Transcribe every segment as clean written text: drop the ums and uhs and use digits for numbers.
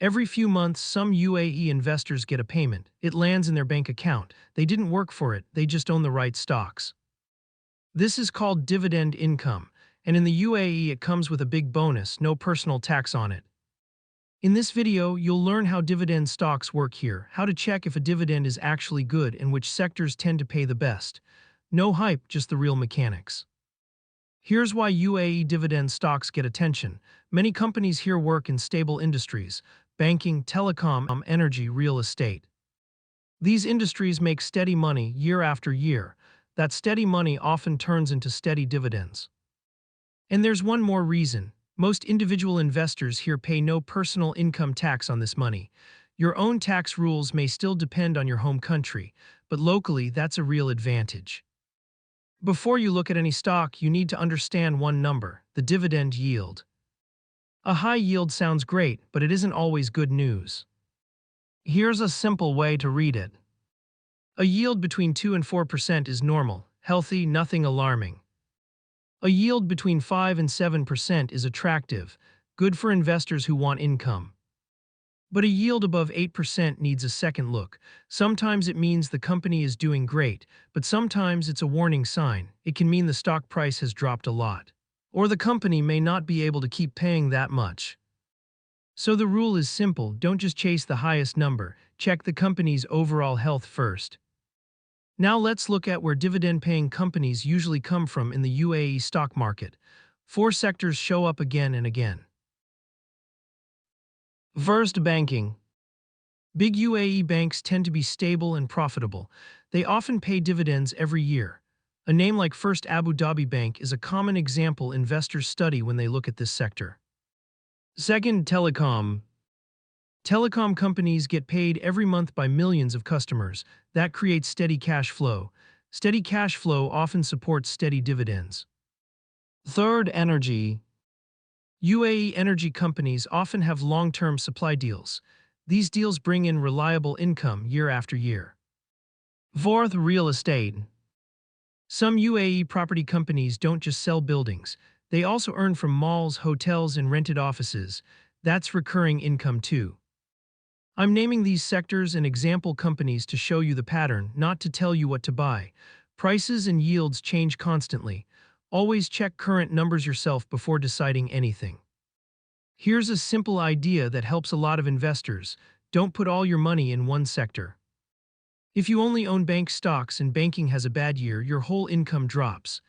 Every few months, some UAE investors get a payment. It lands in their bank account. They didn't work for it, they just own the right stocks. This is called dividend income, and in the UAE it comes with a big bonus, no personal tax on it. In this video, you'll learn how dividend stocks work here, how to check if a dividend is actually good and which sectors tend to pay the best. No hype, just the real mechanics. Here's why UAE dividend stocks get attention. Many companies here work in stable industries: banking, telecom, energy, real estate. These industries make steady money year after year. That steady money often turns into steady dividends. And there's one more reason. Most individual investors here pay no personal income tax on this money. Your own tax rules may still depend on your home country, but locally that's a real advantage. Before you look at any stock, you need to understand one number: the dividend yield. A high yield sounds great, but it isn't always good news. Here's a simple way to read it. A yield between 2 and 4% is normal, healthy, nothing alarming. A yield between 5 and 7% is attractive, good for investors who want income. But a yield above 8% needs a second look. Sometimes it means the company is doing great, but sometimes it's a warning sign. It can mean the stock price has dropped a lot, or the company may not be able to keep paying that much. So the rule is simple: don't just chase the highest number, check the company's overall health first. Now let's look at where dividend-paying companies usually come from in the UAE stock market. 4 sectors show up again and again. First, banking. Big UAE banks tend to be stable and profitable. They often pay dividends every year. A name like First Abu Dhabi Bank is a common example investors study when they look at this sector. Second, telecom. Telecom companies get paid every month by millions of customers. That creates steady cash flow. Steady cash flow often supports steady dividends. Third, energy. UAE energy companies often have long-term supply deals. These deals bring in reliable income year after year. Fourth, real estate. Some UAE property companies don't just sell buildings. They also earn from malls, hotels, and rented offices. That's recurring income too. I'm naming these sectors and example companies to show you the pattern, not to tell you what to buy. Prices and yields change constantly. Always check current numbers yourself before deciding anything. Here's a simple idea that helps a lot of investors: don't put all your money in one sector. If you only own bank stocks and banking has a bad year, your whole income drops.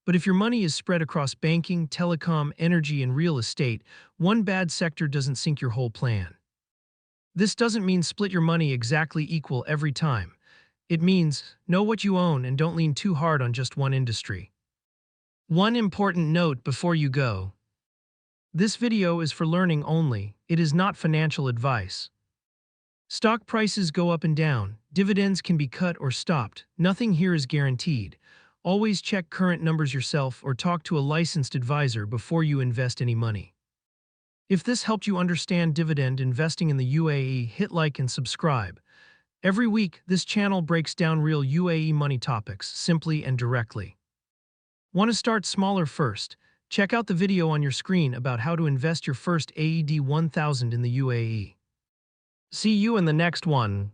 But if your money is spread across banking, telecom, energy, and real estate, one bad sector doesn't sink your whole plan. This doesn't mean split your money exactly equal every time. It means know what you own and don't lean too hard on just one industry. One important note before you go: this video is for learning only. It is not financial advice. Stock prices go up and down. Dividends can be cut or stopped. Nothing here is guaranteed. Always check current numbers yourself or talk to a licensed advisor before you invest any money. If this helped you understand dividend investing in the UAE, hit like and subscribe. Every week, this channel breaks down real UAE money topics, simply and directly. Want to start smaller first? Check out the video on your screen about how to invest your first AED 1000 in the UAE. See you in the next one.